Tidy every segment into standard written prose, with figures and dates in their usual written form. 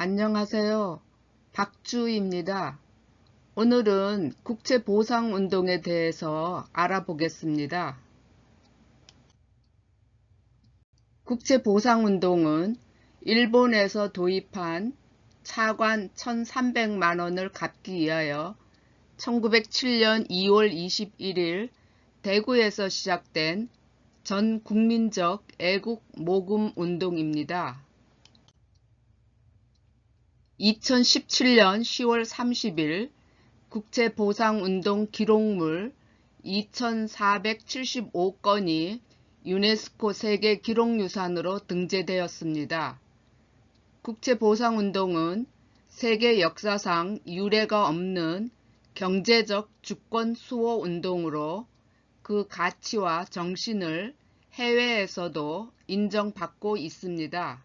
안녕하세요. 박주입니다. 오늘은 국제보상운동에 대해서 알아보겠습니다. 국제보상운동은 일본에서 도입한 차관 1,300만 원을 갚기 위하여 1907년 2월 21일 대구에서 시작된 전 국민적 애국 모금 운동입니다. 2017년 10월 30일 국제보상운동 기록물 2475건이 유네스코 세계기록유산으로 등재되었습니다. 국제보상운동은 세계 역사상 유례가 없는 경제적 주권 수호 운동으로 그 가치와 정신을 해외에서도 인정받고 있습니다.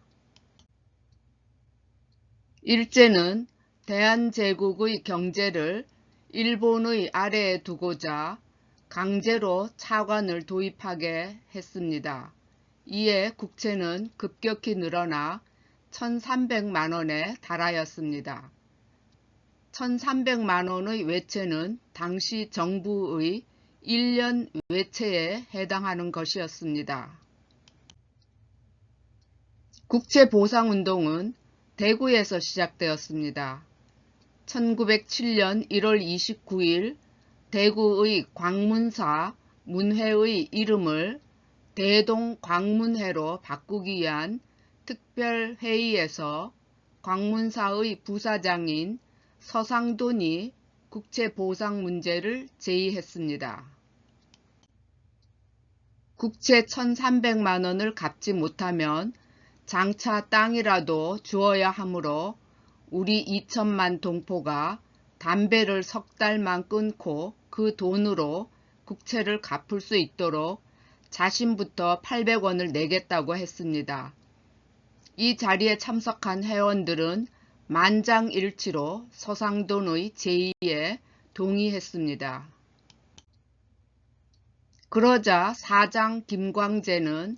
일제는 대한제국의 경제를 일본의 아래에 두고자 강제로 차관을 도입하게 했습니다. 이에 국채는 급격히 늘어나 1,300만 원에 달하였습니다. 1,300만 원의 외채는 당시 정부의 1년 외채에 해당하는 것이었습니다. 국채보상운동은 대구에서 시작되었습니다. 1907년 1월 29일 대구의 광문사 문회의 이름을 대동광문회로 바꾸기 위한 특별회의에서 광문사의 부사장인 서상돈이 국채보상 문제를 제의했습니다. 국채 1,300만 원을 갚지 못하면 장차 땅이라도 주어야 하므로 우리 2천만 동포가 담배를 석 달만 끊고 그 돈으로 국채를 갚을 수 있도록 자신부터 800원을 내겠다고 했습니다. 이 자리에 참석한 회원들은 만장일치로 서상돈의 제의에 동의했습니다. 그러자 사장 김광재는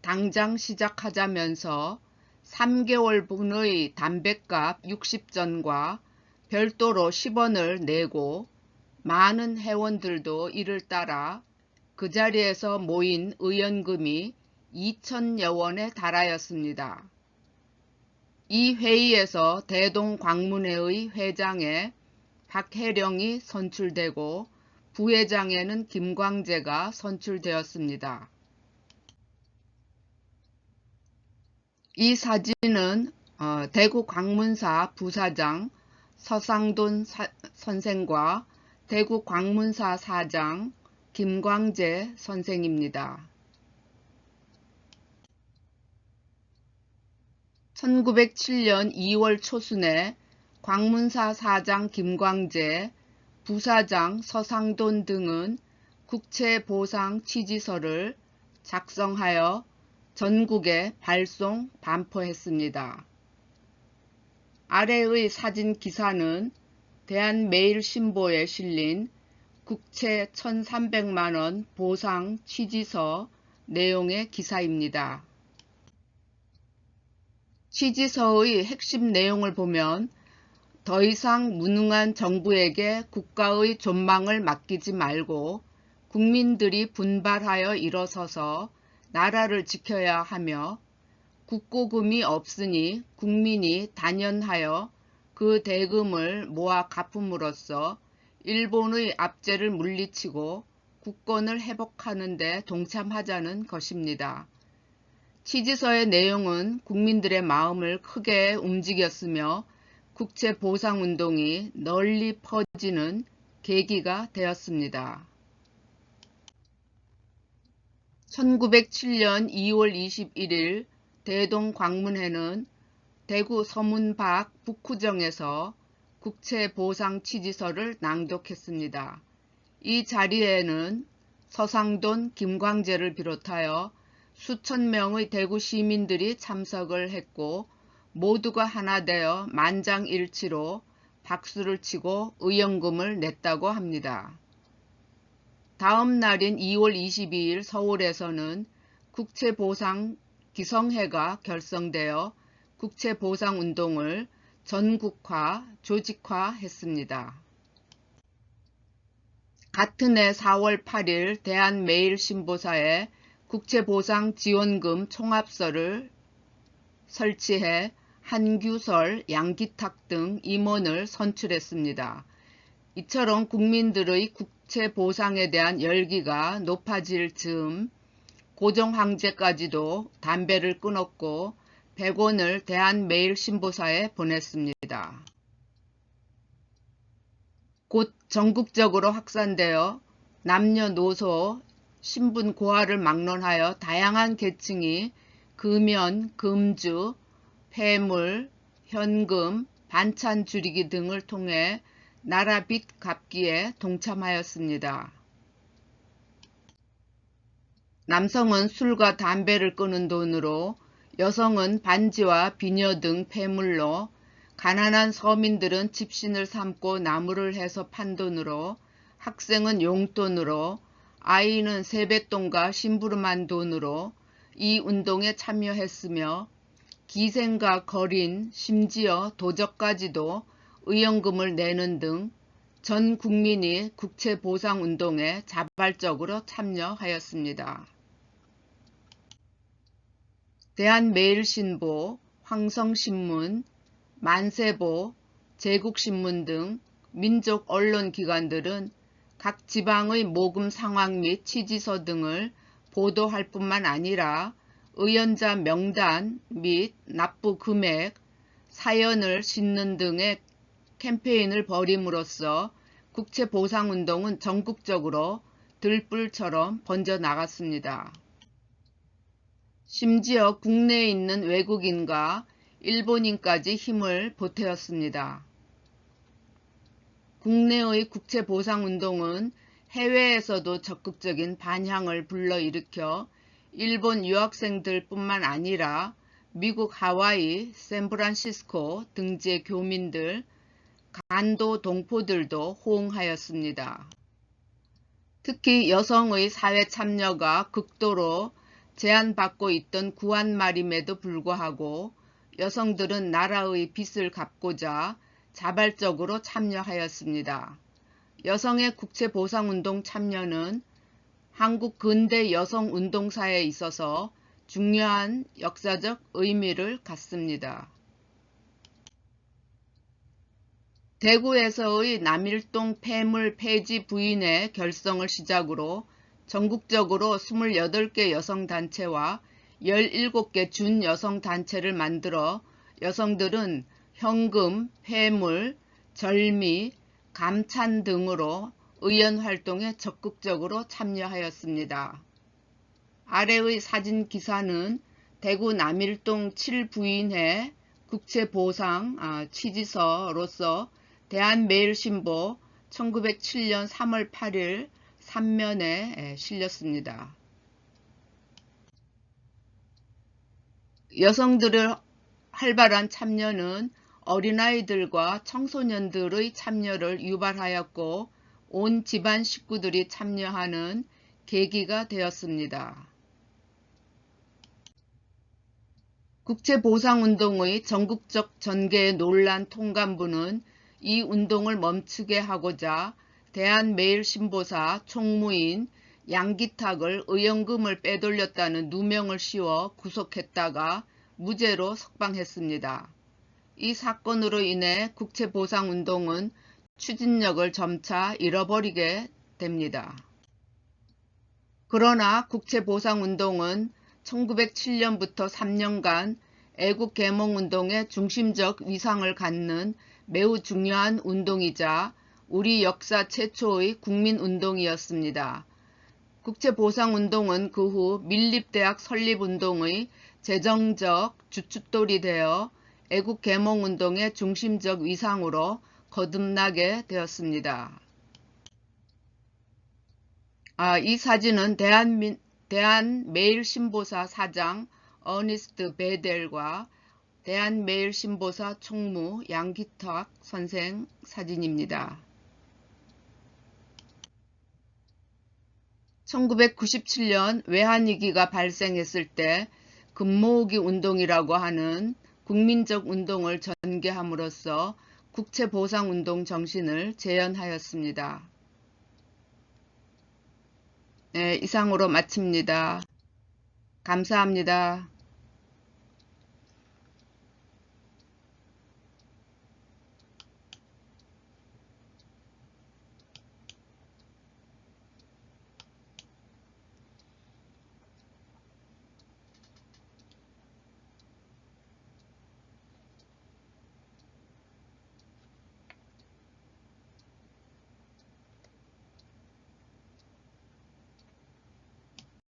당장 시작하자면서 3개월분의 담뱃값 60전과 별도로 10원을 내고 많은 회원들도 이를 따라 그 자리에서 모인 의원금이 2천여 원에 달하였습니다. 이 회의에서 대동광문회의 회장에 박혜령이 선출되고 부회장에는 김광재가 선출되었습니다. 이 사진은 대구 광문사 부사장 서상돈 선생과 대구 광문사 사장 김광재 선생입니다. 1907년 2월 초순에 광문사 사장 김광재, 부사장 서상돈 등은 국채보상 취지서를 작성하여 전국에 발송, 반포했습니다. 아래의 사진 기사는 대한매일신보에 실린 국채 1,300만 원 보상 취지서 내용의 기사입니다. 취지서의 핵심 내용을 보면 더 이상 무능한 정부에게 국가의 존망을 맡기지 말고 국민들이 분발하여 일어서서 나라를 지켜야 하며 국고금이 없으니 국민이 단연하여 그 대금을 모아 갚음으로써 일본의 압제를 물리치고 국권을 회복하는 데 동참하자는 것입니다. 취지서의 내용은 국민들의 마음을 크게 움직였으며 국채보상운동이 널리 퍼지는 계기가 되었습니다. 1907년 2월 21일 대동광문회는 대구 서문 밖 북구정에서 국채보상 취지서를 낭독했습니다. 이 자리에는 서상돈, 김광재를 비롯하여 수천 명의 대구 시민들이 참석을 했고 모두가 하나 되어 만장일치로 박수를 치고 의연금을 냈다고 합니다. 다음 날인 2월 22일 서울에서는 국채보상 기성회가 결성되어 국채보상운동을 전국화, 조직화했습니다. 같은 해 4월 8일 대한매일신보사에 국채보상지원금 총합서를 설치해 한규설, 양기탁 등 임원을 선출했습니다. 이처럼 국민들의 국채 보상에 대한 열기가 높아질 즈음 고종황제까지도 담배를 끊었고 100원을 대한매일신보사에 보냈습니다. 곧 전국적으로 확산되어 남녀노소, 신분 고하를 막론하여 다양한 계층이 금연, 금주, 폐물, 현금, 반찬 줄이기 등을 통해 나라 빚 갚기에 동참하였습니다. 남성은 술과 담배를 끄는 돈으로, 여성은 반지와 비녀 등 폐물로, 가난한 서민들은 집신을 삼고 나무를 해서 판 돈으로, 학생은 용돈으로, 아이는 세뱃돈과 심부름한 돈으로 이 운동에 참여했으며 기생과 거린, 심지어 도적까지도 의연금을 내는 등 전 국민이 국채보상운동에 자발적으로 참여하였습니다. 대한매일신보, 황성신문, 만세보, 제국신문 등 민족 언론기관들은 각 지방의 모금 상황 및 취지서 등을 보도할 뿐만 아니라 의연자 명단 및 납부 금액, 사연을 싣는 등의 캠페인을 벌임으로써 국채보상운동은 전국적으로 들불처럼 번져나갔습니다. 심지어 국내에 있는 외국인과 일본인까지 힘을 보태었습니다. 국내의 국채보상운동은 해외에서도 적극적인 반향을 불러일으켜 일본 유학생들 뿐만 아니라 미국 하와이, 샌프란시스코 등지의 교민들, 간도 동포들도 호응하였습니다. 특히 여성의 사회 참여가 극도로 제한받고 있던 구한말임에도 불구하고 여성들은 나라의 빚을 갚고자 자발적으로 참여하였습니다. 여성의 국채보상운동 참여는 한국 근대 여성운동사에 있어서 중요한 역사적 의미를 갖습니다. 대구에서의 남일동 폐물 폐지 부인의 결성을 시작으로 전국적으로 28개 여성단체와 17개 준여성단체를 만들어 여성들은 현금, 폐물, 절미, 감찬 등으로 의연활동에 적극적으로 참여하였습니다. 아래의 사진 기사는 대구 남일동 7부인회 국채보상 취지서로서 대한매일신보 1907년 3월 8일 3면에 실렸습니다. 여성들의 활발한 참여는 어린아이들과 청소년들의 참여를 유발하였고 온 집안 식구들이 참여하는 계기가 되었습니다. 국채보상운동의 전국적 전개의 논란 통감부는 이 운동을 멈추게 하고자 대한매일신보사 총무인 양기탁을 의연금을 빼돌렸다는 누명을 씌워 구속했다가 무죄로 석방했습니다. 이 사건으로 인해 국채보상운동은 추진력을 점차 잃어버리게 됩니다. 그러나 국채보상운동은 1907년부터 3년간 애국개몽운동의 중심적 위상을 갖는 매우 중요한 운동이자 우리 역사 최초의 국민운동이었습니다. 국채보상운동은 그 후 밀립대학 설립운동의 재정적 주춧돌이 되어 애국개몽운동의 중심적 위상으로 거듭나게 되었습니다. 이 사진은 대한매일신보사 사장 어니스트 베델과 대한매일신보사 총무 양기탁 선생 사진입니다. 1997년 외환위기가 발생했을 때 금모으기 운동이라고 하는 국민적 운동을 전개함으로써 국채보상운동 정신을 재현하였습니다. 네, 이상으로 마칩니다. 감사합니다.